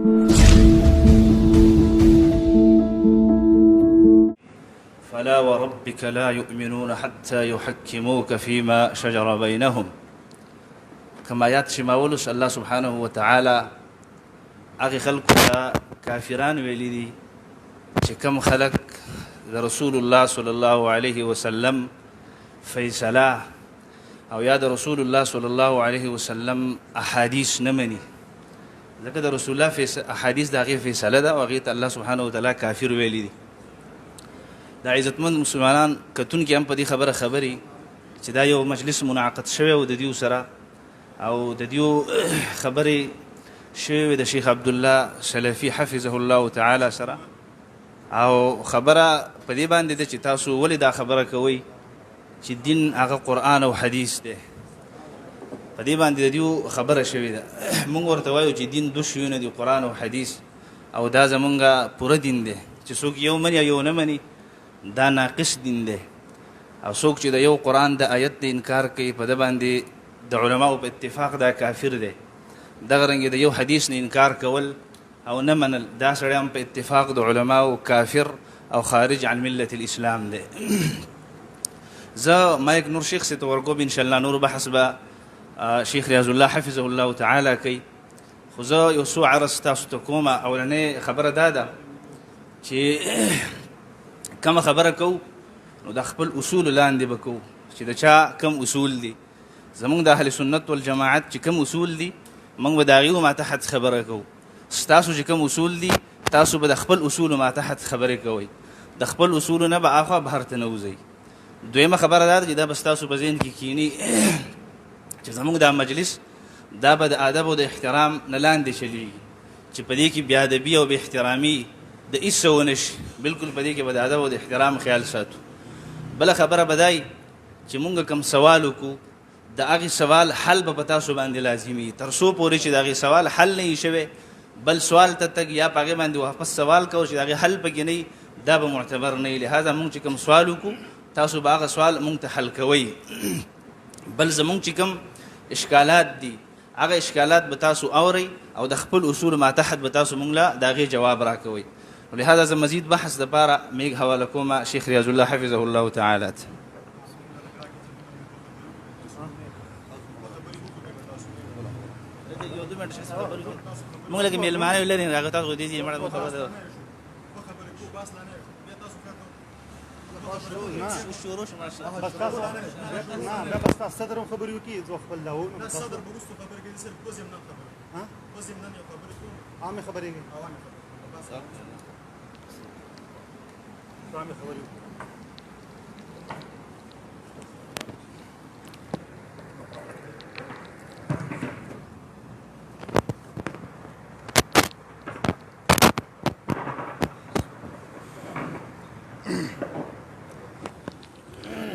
فلا وربك لا يؤمنون حتى يحكموك فيما شجر بينهم. كما ياتي مولس الله سبحانه وتعالى اغي خلق كافران ولدي كم خلق رسول الله صلى الله عليه وسلم فيصلا او ياد رسول الله صلى الله عليه وسلم احاديث نمني ذكر رسول الله في احاديث داغي فيصلا دا وغيت الله سبحانه وتعالى كافر ولدي. دا عزتمند مسلمانان کتون کې هم په دې خبري چې دا یو مجلس منعقد شوی او د دیو سره او د دیو خبري شوی د شیخ عبد الله سلفي حفظه الله تعالی سره او خبره په دې باندې چې تاسو ولې دا خبره کوي چې دین هغه قرآن او حدیث دی. په دې باندې د دیو خبره شوی ده. موږ ورته وایو چې دین دوه شیونه دي، قرآن او حدیث، او دا زمونږ پوره دین دی چې څوک یو مني یو نه مني دا ناقص دین دی. او څوک چې د یو قرآن د آیت د انکار کوي په د باندې د علماو په اتفاق دا کافر دی. دغه رنګې د یو حدیث نه انکار کول او نه منل دا سړی هم په اتفاق د علماو کافر او خارج عن ملت الاسلام دی. زه مایک نور شیخ سے ورکوم ان شاء الله نور بحث به شیخ ریاض الله حفظه الله تعالی کوي. خو زه یو څو عرض تاسو ته کومه. اولنۍ خبره دا ده چې کم خبره کو نو د خپل اصول لاندې به کو چې د چا کم اصول دي. زمونږ د اهل سنت والجماعت چې کم اصول دي موږ به د هغې ما تحت خبره کوو. ستاسو چې کم اصول دي تاسو به د خپل اصولو ما تحت خبرې کوئ. د خپل اصولو نه به اخوا بهر ته نه وځئ. دویمه خبره دا ده چې دا به ستاسو په ذهن کې کیني چې زمونږ دا مجلس دا به د ادب او د احترام نه لاندې چلیږي چې په دې کې بېادبي او بې احترامي د هېڅ څه ونه شي. بلکل په دې کې به د ادب او د احترام خیال ساتو. بله خبره به دای چې مونږ کوم سوال وکړو د هغې سوال حل به په تاسو باندې لازمي تر څو پورې چې د هغې سوال حل نه وي شوی بل سوال ته تګ یا په هغې باندې واپس سوال کوو چې د هغې حل پکې نه وي دا به معتبر نه وي. لهذا مونږ چې کوم سوال وکړو تاسو به هغه سوال مونږ ته حل کوئ. بل زمونږ چې کوم اشکالات دي هغه اشکالات به تاسو اورئ او د خپل اصول ما تحت به تاسو مونږ له د هغې جواب راکوئ. ولهذا زه مزید بحث دپاره میږ حواله کومه شیخ ریاض الله حفظه الله تعالی ته. مونږ لکه میلمانه ولري هغه تاسو دې دې مړه خبره شروع شو ماشاء بس تاسو نه بس تاسو صدر خبرې وکړي زه خپل لاو نه صدر برستو خبرې کوي صرف کوزم نه خبره ها کوزم نه یو خبرې کوم عامه خبرې کوي عامه خبرې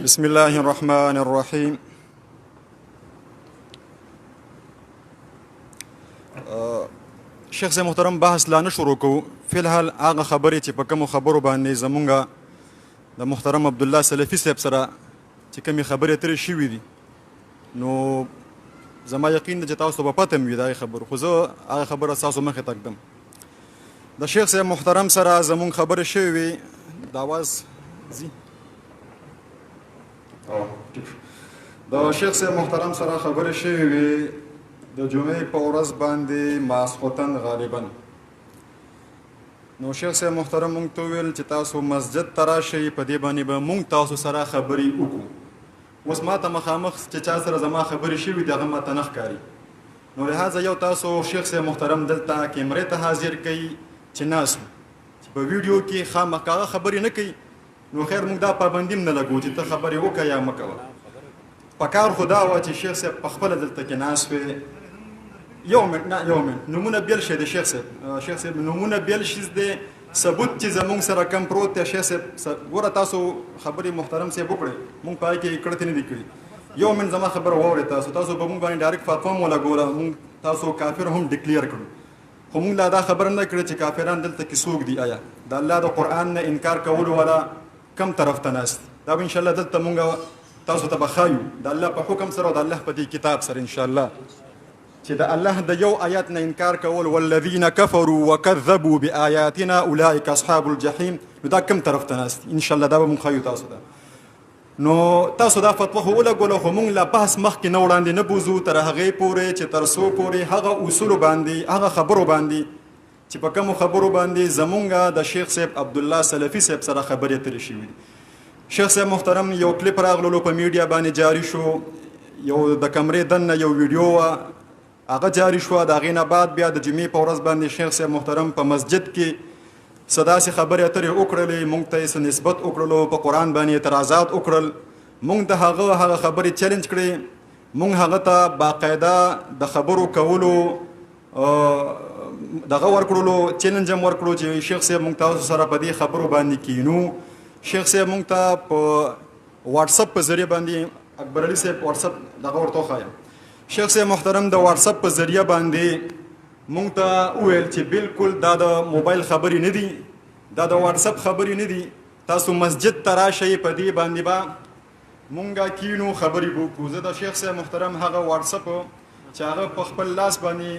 بسم الله الرحمن الرحيم. شیخ صاحب محترم بحث لا نه شروع کوو. فی الحال هغه خبرې چې په کومو خبرو باندې زمونږ د محترم عبدالله سلفي صاحب سره چې کومې خبرې اترې شوي دي نو زما یقین ده چې تاسو به پته مې وي د هغې خبرو. خو زه هغه خبره ستاسو مخې ته ږدم. د شیخ صاحب محترم سره زمونږ خبرې شوې وي. د اواز ځي د شیخ صاحب محترم سره خبرې شوې وي د جمعې په ورځ باندې ماسخوتن غالبا. نو شیخ صاحب محترم مونږ ته وویل چې تاسو مسجد ته راشئ په دې باندې به مونږ تاسو سره خبرې وکړو. اوس ما ته مخامخ چې چا سره زما خبرې شوي دي هغه ما ته نه ښکاري. نو لهذا یو تاسو شیخ صاحب محترم دلته کیمرې ته حاضر کوي چې ناست چې په ویډیو کې خامخا هغه خبرې نه کوي. نو خیر موږ دا پابندي هم نه لګو چې ته خبرې وکړه یا مه کوه. پکار خو دا وه چې شیخ صاحب پخپله دلته کې ناست وې. یو منټ نه یو منټ نومونه بیل شي د شیخ صاحب. شیخ صاحب نومونه بیل شي د ثبوت چې زمونږ سره کم پروت دی. شیخ صاحب ګوره تاسو خبرې محترم صاحب وکړئ مونږ په هغې کې کړتې نه دي کړي. یو منټ زما خبره واورئ. تاسو به مونږ باندې ډایرکټ فتوا مو لګوله مونږ تاسو کافر هم ډکلیر کړو. خو مونږ لا دا خبره نه کړې چې کافران دلته کې څوک دي. آیا د الله د قرآن نه انکار کولو والا کم طرف ته ناست دا به انشاءالله دلته مونږ تاسو ته به ښایو د الله په حکم سره او د الله په دې کتاب سره انشاءالله چې د الله د یو آیات نه انکار کول والذین کفروا وکذبوا بآیاتنا اولئک اصحاب الجحیم، نو دا کوم طرف ته ناست ان شاء الله دا به مونږ ښیو تاسو ته. نو تاسو دا فتوا خو ولګوله، خو مونږ لا بحث مخکې نه وړاندې نه بوځو تر هغې پورې چې تر څو پورې هغه اصولو باندې هغه خبرو باندې چې په کومو خبرو باندې زمونږ د شیخ صاحب عبدالله سلفي صاحب سره خبرې اترې شوي دي. شیخ صاحب محترم یو کلیپ راغللو په میډیا باندې جاری شو، یو د کمرې دننه یو ویډیو وه هغه جاری شوه. د هغې نه بعد بیا د جمعې په ورځ باندې شیخ صاحب محترم په مسجد کې څه داسې خبرې اترې وکړلې، مونږ ته یې څه نسبت وکړلو، په قرآن باندې اعتراضات وکړل. مونږ د هغه خبرې چیلنج کړې، مونږ هغه ته باقاعده د خبرو کولو دغه ورکړلو، چیلنج هم ورکړو چې شیخ صاحب مونږ تاسو سره په دې خبرو باندې کینو. شیخ صاحب مونږ ته په واټساپ په ذریعه باندې اکبر علي صاحب واټساپ دغه ورته وښایم. شیخ صاحب محترم د واټساپ په ذریعه باندې مونږ ته وویل چې بالکل دا د موبایل خبرې نه دي، دا د واټساپ خبرې نه دي، تاسو مسجد ته راشئ، په دې باندې به مونږ کینو، خبرې به وکړو. زه د شیخ صاحب محترم هغه واټساپ چې هغه په خپل لاس باندې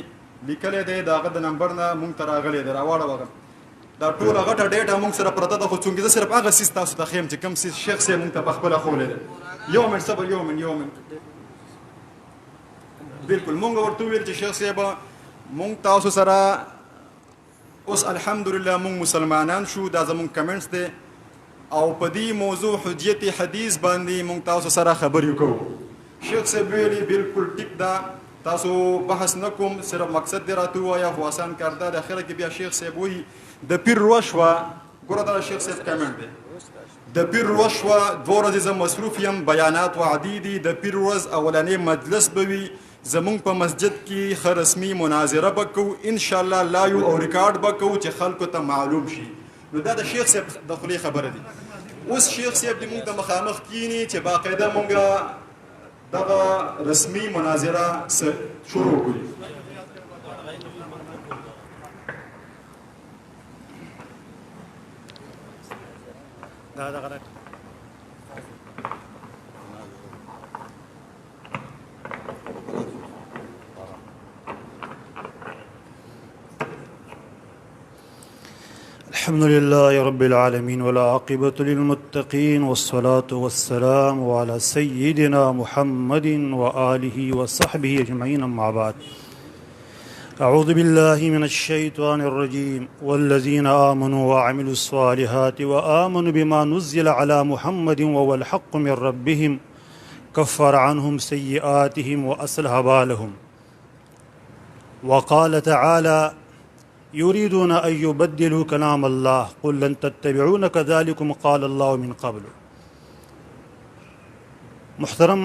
لیکلی دی د هغه د نمبر نه مونږ ته راغلی دی، راواړوه دا ټوله غټه ډیټا مونږ سره پرته ده، خو چونکې زه صرف هغه څیز تاسو ته ښیم چې کوم څیز شیخ صاحب مونږ ته پخپله ښولی دی. یو منټ صبر، یو منټ. بالکل مونږ ورته وویل چې شیخ صاحب مونږ تاسو سره اوس الحمدلله مونږ مسلمانان شو، دا زمونږ کمنټس دی، او په دې موضوع حجیت حدیث باندې مونږ تاسو سره خبرې کوو. شیخ صاحب ویلي بالکل ټیک ده، تاسو بحث نه کوم، صرف مقصد دې راته ووایه، خو آسان کار ده. د اخره کې بیا شیخ صاحب وایي د پیر روشوه، ګوره دا شیخ صاحب کمنټ دی، د پیر روشوه 2 ورځې زه مصروف یم، بیانات وعدي دي، د پیر ورځ اولنی مجلس به وي، زمونږ په مسجد کې ښه رسمي مناظره به کوو انشاءالله، لایو او ریکارډ به کوو چې خلکو ته معلوم شي. نو دا د شیخ صاحب د خولې خبره دي. اوس شیخ صاحب دې مونږ ته مخامخ کینی چې باقاعده مونږ دغه رسمي مناظره شروع کړو. الحمد لله رب العالمين والعاقبة للمتقين والصلاة والسلام على سيدنا محمد وآله وصحبه أجمعين، أما بعد. أعوذ بالله من الشيطان الرجيم. والذين آمنوا وعملوا الصالحات وآمنوا بما نزل على محمد وهو الحق من ربهم كفر عنهم سيئاتهم وأصلح بالهم. وقال تعالى يريدون أن يبدلوا كلام الله قل لن تتبعون كذلكم قال الله من قبل. محترم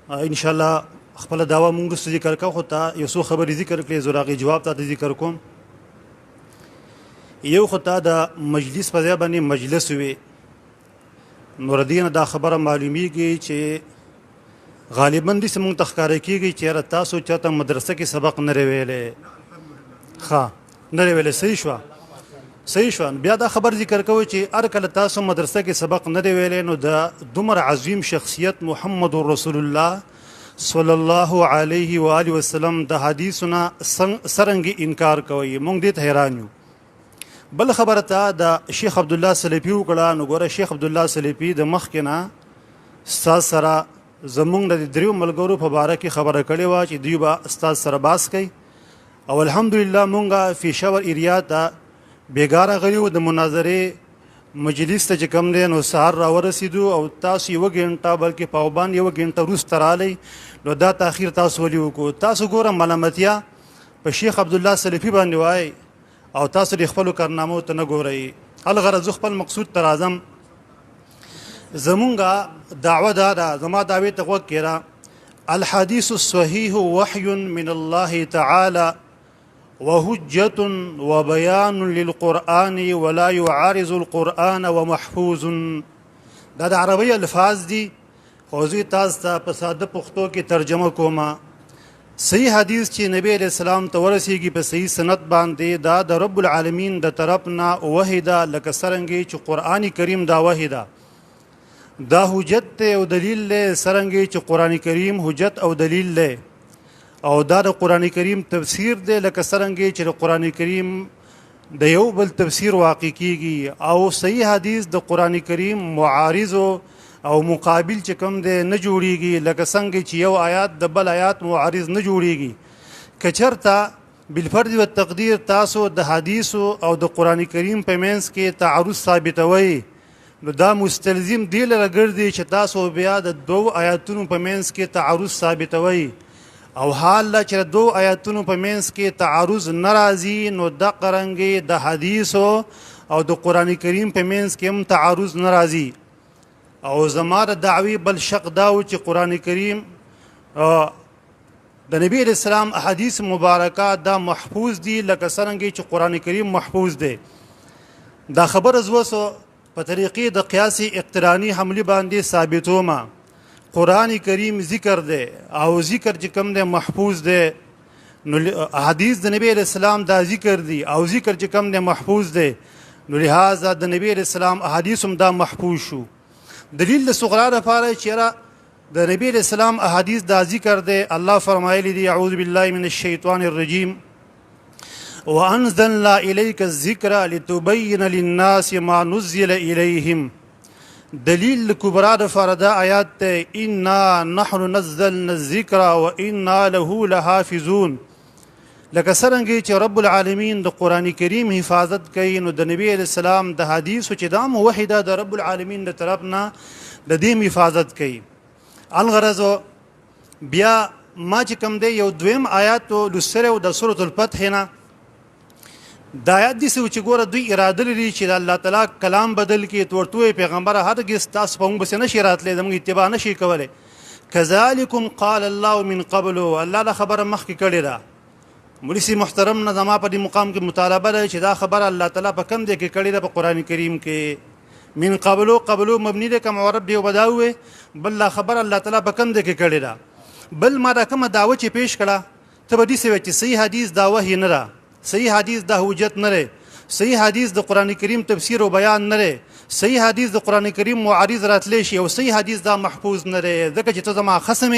ان شاء الله خپل دعوا مونږ رسو ذکر کوو، خو تا یو څو خبرې ذکر کړې، زه هغې جواب تا ذکر کوم. یو خو تا د مجلس په ځای باندې مجلس وي، نو د دې نه دا خبره معلومیږي چې غالبا داسې مونږ ته ښکاره کېږي چې یاره تاسو چاته مدرسه کې سبق نه دی ویلی. ښه نه دی ویلی، صحیح شو. بیا دا خبر ذکر کوي چې هر کله تاسو مدرسه کې سبق نه دی ویلی، نو د دومره عظیم شخصیت محمد رسول الله صلی الله علیه و آله وسلم د حدیثونه څرنګه انکار کوي، موږ دې ته حیران یو. بل خبره ته د شیخ عبدالله سلفي وکړه، نو ګوره شیخ عبدالله سلفي د مخکې نه استاد سره زمونږ د 3 ملګرو په باره کې خبره کړې وه چې دوی به استاد سره باس کوي، او الحمدلله مونږ پېښور ایریا ته بېګاره غلي وو د مناظرې مجلس ته چې کوم دی، نو سهار راورسېدو او تاسو 1 غنټه بلکې پاوبان 1 غنټه وروسته رالی، نو دا تاخیر تاسو ولې وکړو؟ تاسو ګوره ملامتیا په شیخ عبدالله سلفي باندې وایي او تاسو د خپلو کارنامو ته نه ګورئ. الغرض زه خپل مقصود ته راځم. زمونږ دعوه دا ده، زما دعوې ته غوږ کېره. الحدیث الصحیح وحی من الله تعالی وحجة وبيان للقرآن ولا يعارض القرآن ومحفوظ. دا د عربی الفاظ دي، خو زه تاسو ته په ساده پښتو کې ترجمه کوم. صحیح حدیث چې نبی علیہ السلام ته ورسیږي په صحیح سند باندې، دا د رب العالمین د طرف نه وحی ده، لکه څرنګه چې قرآن کریم دا وحی ده، دا حجت او دلیل دی، څرنګه چې قرآن کریم حجت او دلیل دی. او دا د قرآن کریم تفسیر دی لکه څرنګه چې د قرآن کریم د یو بل تفسیر واقع کیږي او صحیح حدیث د قرآن کریم معارض او مقابل چې کوم دی نه جوړیږي لکه څنګه چې یو آیات د بل آیات معارض نه جوړیږي که چېرته بالفرض و تقدیر تاسو د حدیثو او د قرآن کریم په منځ کې تعارض ثابتوي نو دا مستلزم دی لره ګرځي چې تاسو بیا د دوو آیاتونو په منځ کې تعارض ثابتوي او حال لا چې دوو آیاتونو په منځ کې تعارض ناراضي نو د قرانګي د حدیثو او د قرآن کریم په منځ کې هم تعارض ناراضي او زما د دعوی بل شق دا و چې قرآن کریم د نبی اسلام احادیث مبارکه دا محفوظ دي لکه څنګه چې قرآن کریم محفوظ دی دا خبر از وسو په طریقې د قیاسي اقترانی حمله باندې ثابتوما قرآن کریم ذکر دی او ذکر چې کوم دی محفوظ دی نو حدیث د نبی اسلام دا ذکر دی او ذکر چې کوم دی محفوظ دی نو لہذا د نبی اسلام احادیث هم دا محفوظ شو دلیل د صغرا لپاره چې د نبی اسلام احادیث دا ذکر دی الله فرمایلی دی اعوذ بالله من الشیطان الرجیم وانزلنا الیک الذکر لتبین للناس ما نزل الیهم دلیل کبرا د فردا آیات ته انا نحن نزلنا الذکر وانا له لحافظون لکه څرنګه چې رب العالمین د قرآن کریم حفاظت کوي نو د نبی اسلام د حدیث چې دا موحده د رب العالمین د طرف نه د دې حفاظت کوي الغرض بیا ما چې کوم دی یو دویم آیات لسره او د سورۃ الفتح نه د آیات دي چې ګوره دوی اراده لري چې الله تعالی کلام بدل کړي تورته پیغمبر هرګز تاسو په موږ بس نشي راتلې زموږ اتباع نشي کولای کذالکم قال الله من قبل الله لا خبره مخکې کړی دا مولوی محترم نه زما په دې مقام کې مطالبه ده چې دا خبره الله تعالی په کم دی کې کړی ده په قرآن کریم کې من قبلو مبني ده کوم عرب دی وبداوي بل لا خبر الله تعالی په کم ده کې کړی ده بل ما دا کوم دعوه چې پیش کړه ته به دې سوي چې صحیح حدیث دا وحی نه ده صحیح حدیث دا حجت نه ده صحیح حدیث د قرآن کریم تفسیر او بیان نه ده صحیح حدیث د قرآن کریم معارض راتلی شي او صحیح حدیث دا محفوظ نه ده ځکه چې ته زما خصم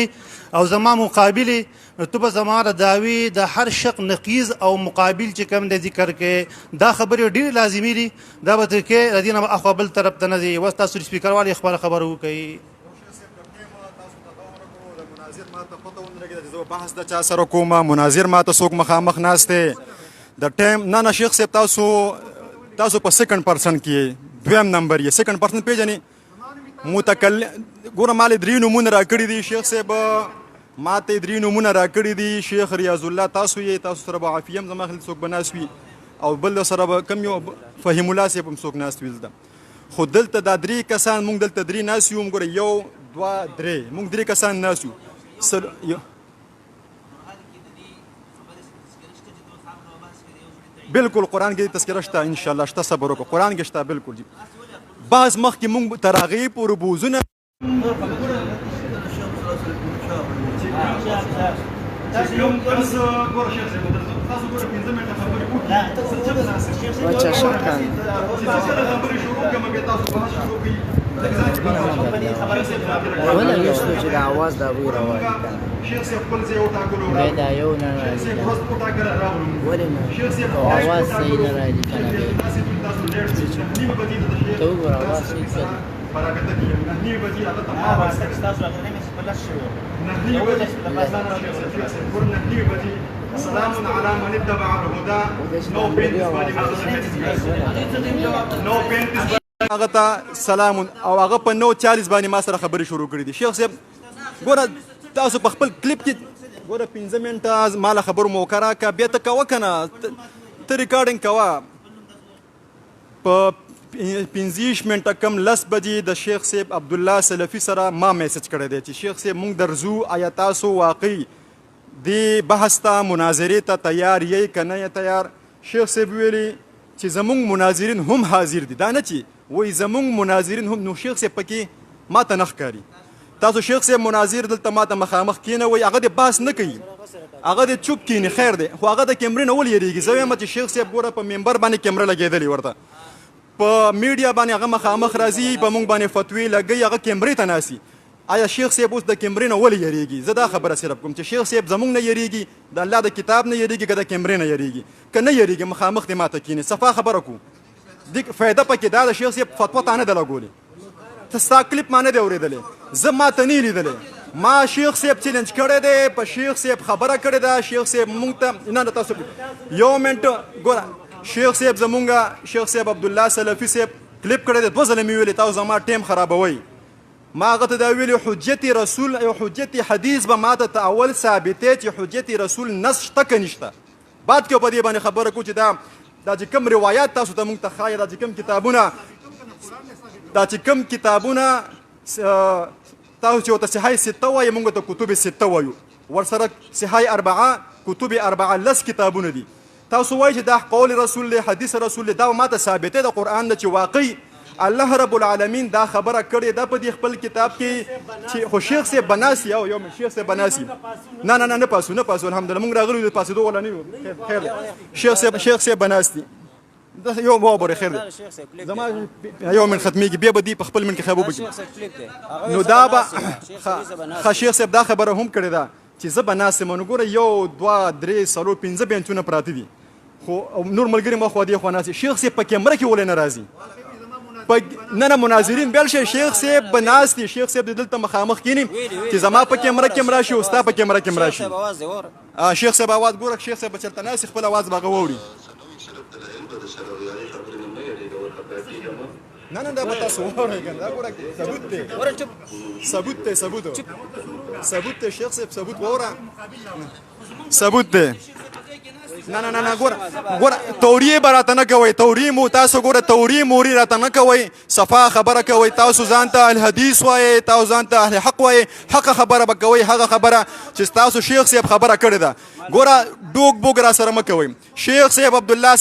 او زما مقابل ته به زما د دعوی د هر شق نقیض او مقابل چې کوم د ذکر کې دا خبره ډیر لازمي دي دا به ته کې ردینه اخو بل طرف ته نه دی واسطه سور سپیکر والی خبر وکي بحث د چا سره کومه مناظر ما ته څوک مخامخ ناشته د ټایم نه شیخ صاحب تاسو په سیکنډ پرسن کې دویم نمبر یې سیکنډ پرسن پیژنې متکلم ګوره مال درې نمونه راکړي دي شیخ صاحب ما ته درې نمونه راکړي دي شیخ ریاض الله تاسو سره به عافیم زما خل څوک بناسوي او بل سره به کم یو فهم الله صاحب هم څوک ناسوي زده خو دلته دا درې کسان مونږ دلته درې ناس یو ګوره یو دوه درې مونږ درې کسان ناس یو بالکل قرآن کې تذکره شته ان شاء الله شته صبر وکړه قرآن کې شته بالکل جی بعض مخکې مونږ تراغیب او ربوزونه Baca syarkan. ولا يسلج العواز دا ابوي رواني كان بيدا يونا راجي ولا عواز سينا راجي كان تو عواز سينا سلام على من اتبع الهدى نو بنت هغه ته سلام او هغه په 9:40 باندې ما سره خبرې شروع کړې دي شیخ صاحب ګوره تاسو په خپل کلیپ کې ګوره 15 منټه مال خبرو مو وکړه که بیا ته کوه که نه ته ریکارډینګ کوه په 15 منټه کم 10 بجې د شیخ صاحب عبدالله سلفي سره ما میسج کړی دی چې شیخ صاحب مونږ درځو آیا تاسو واقعي دې بحث ته مناظرې ته تیار یې که نه یې تیار شیخ صاحب ویلي چې زمونږ مناظرین هم حاضر دي دا نه چې وای زمونږ مناظرین هم نو شیخ صاحب پکې ما ته نه ښکاري تاسو شیخ صاحب مناظر دلته ما ته مخامخ کېنوئ هغه دې بحث نه کوي هغه دې چوپ کېني خیر دی خو هغه د کیمرې نه ولې یېرېږي زه وایم چې شیخ صاحب ګوره په ممبر باندې کیمره لګېدلې ورته په میډیا باندې هغه مخامخ راځي په موږ باندې فتوی لګوي هغه کیمرې ته ناسي آیا شیخ صاحب اوس د کیمرې نه ولې یریږي؟ زه دا خبره صرف کوم چې شیخ صاحب زمونږ نه یریږي، د الله د کتاب نه یریږي، که د کیمرې نه یریږي؟ که نه یریږي مخامخ دې ماته کینې، صفا خبره کو. دې فایده پکې دا د شیخ صاحب فتوا تا نه ده لګولې، ته ستا کلیپ ما نه دی اورېدلی، زه ما ته نه لیدلی. ما شیخ صاحب چیلنج کړی دی، په شیخ صاحب خبره کړې ده. شیخ صاحب مونږ ته نه تاسو یو منټ ګوره، شیخ صاحب زمونږ شیخ صاحب عبدالله سلفي صاحب کلیپ کړی دی، 2 ځله مې ویلې تاسو زما ټیم خرابوئ. ما هغه ته دا ویلي حجت رسول او حجت حدیث به ما ته اول ثابتې چې حجت رسول نص شته که نشته. بعد کې په دې باندې خبره کوو چې دا چې کوم روایات تاسو ته مونږ ته ښایي، دا چې کوم کتابونه تاسو چې ورته صحیح سته وایي، مونږ ته کتب سته وایو، ورسره صحیح 4 کتب 4 لس کتابونه دي. تاسو وایي چې دا قول رسول دی، حدیث رسول دی، دا ما ته ثابتې د قرآن نه چې واقعي الله رب العالمین دا خبره کړې ده په دې خپل کتاب کې چې خو شیخ صاحب بناسي او یو شیخ صاحب بناسي نه پاسو الحمدلله مونږ راغلو د پاسېدو ولا نه یو خیر شیخ صاحب بناسي دا یو وابره خیر ده زما یو من ختميږي بیا به دی په خپل من کې خبرو بږي نو دا به شیخ صاحب دا خبره هم کړې ده چې زه بناسي مونږ ګوره 1 2 3 4 5 بینتونه پراته دي خو نور ملګری ما خو دی خو ناسي شیخ صاحب په کیمره کې ولې ناراضي نه مناظرین بل شي شیخ صاحب بناستي شیخ صاحب دلته مخامخ کینی چې زما په کیمره کې مراشي او ستا په کیمره کې مراشي شیخ صاحب आवाज ګوره شیخ صاحب چلته ناس خپل आवाज باغه ووري نه دا به تاسو وره کنه دا ګوره ثبوت ته شیخ صاحب ثبوت وره ثبوت ته نه ګوره توریه براته نه کوي توریه مو تاسو ګوره توریه موري راته نه کوي صفا خبره کوي تاسو ځان ته الحدیث وایي تاسو ځان ته اهل حق وایي حق خبره به کوي هغه خبره چې تاسو شیخ صاحب خبره کړې ده ګوره ډوک بوګ را سره مکوي شیخ صاحب عبدالله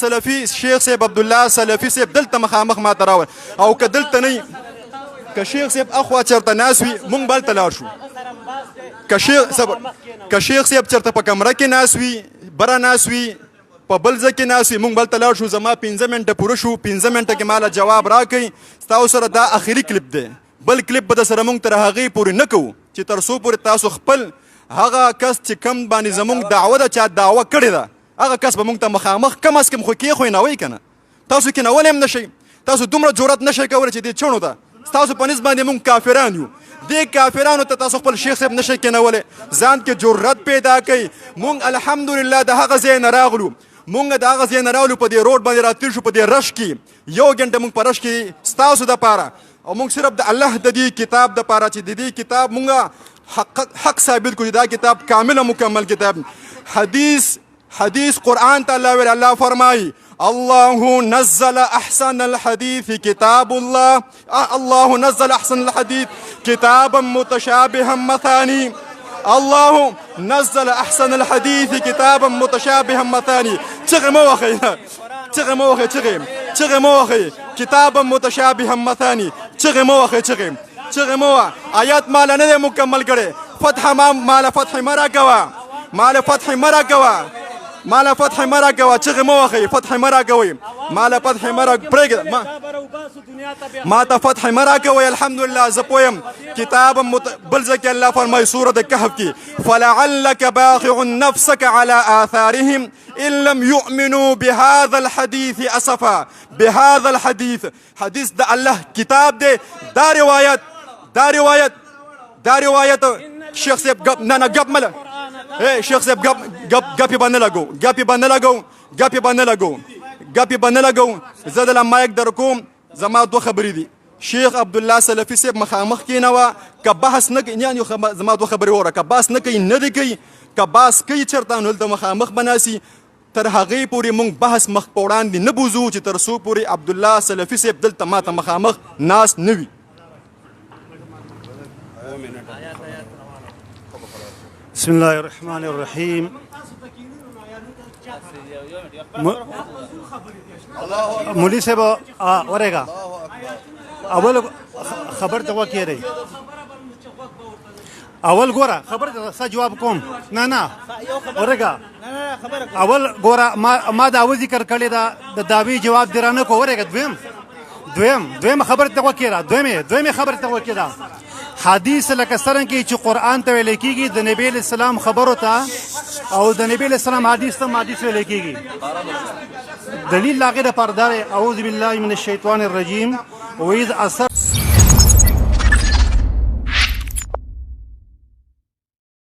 سلفي صاحب دلته مخامخ ما تراول او که دلته نه که شیخ صاحب اخوا چرته ناس وي مونږ بل تلار شو که شیخ صاحب چرته په کمره کې ناس وي برا ناس وي په بل ځای کې ناس وي مونږ بل ته لاړ شو زما 15 منټه پوره شو 15 منټه کې ماله جواب راکړئ ستاسو سره دا اخري کلیپ دی بل کلیپ به د سره مونږ تر هغې پورې نه کوو چې تر څو پورې تاسو خپل هغه کس چې کم باندې زمونږ دعوه ده چا دعوه کړې ده هغه کس به مونږ ته مخامخ کم از کم خو کېښوینوئ که نه تاسو کېنولی هم نه شئ تاسو دومره جرأت نه شئ کولی چې دې چڼو ته ستاسو په نسبت باندې مونږ کافران یو دې کافرانو ته تاسو خپل شیخ صاحب نشئ کېنولی ځان کې جرأت پیدا کوئ مونږ الحمدلله د هغه ځای نه راغلو مونږ د هغه ځای نه راغلو په دې روډ باندې راتېر شو په دې رش کې 1 غنټه مونږ په رش کې ستاسو دپاره او مونږ صرف د الله د دې کتاب دپاره چې د دې کتاب مونږ حق ثابت کړو دا کتاب کامل مکمل کتاب حدیث قرآن ته الله فرمایي الله نزل احسن الحديث كتاب الله نزل احسن الحديث كتابا متشابها مثاني الله نزل احسن الحديث كتابا متشابها مثاني چغه مو وخی كتابا متشابها مثاني چغه مو آیات مال نه مکمل کړي مال فتح مرا کوا چغه مو وخی فتح مرا کوي مال فتح مرا پرګ ما ته فتح مرا کوي الحمدلله ز پویم کتاب بل ځکه الله فرمای سوره الكهف کې فلعلك باخع نفسك على آثارهم ان لم يؤمنوا بهذا الحديث اسفا بهذا الحديث حدیث د الله کتاب دی دا روایت شیخ صاحب نه گپ مله شیخ صاحب گپی باندې لګو زه د مایک در کوم زما 2 خبرې دي شیخ عبدالله سلفي صاحب مخامخ کېنوه که بحث نه کوي یعنې زما 2 خبرې وره که بحث نه کوي نه دی کوي که بحث کوي چېرته نو هلته مخامخ بناسي تر هغې پورې مونږ بحث مخ په وړاندې نه بوځو چې تر څو پورې عبدالله سلفي صاحب دلته ماته مخامخ ناس نه وي بسم الله الرحمن الرحیم مولوی صاحب ورېږه اول خبر ته وکړئ اول ګوره خبر ته څه جواب کوم نه ورېږه اول ګوره ما دعوه ذکر کړې ده د دعوې جواب دې رانه کو ورېږه دویم خبر ته وکړه دویمې خبر ته وکړه حدیث لکه څرنګه چې قرآن ته ویل کېږي د نبی علیه السلام خبرو ته او د نبی علیه السلام حدیث ته حدیث ویل کېږي. دلیل لاغې دپاره دا دی اعوذ بالله من الشیطان الرجیم وإذ أسر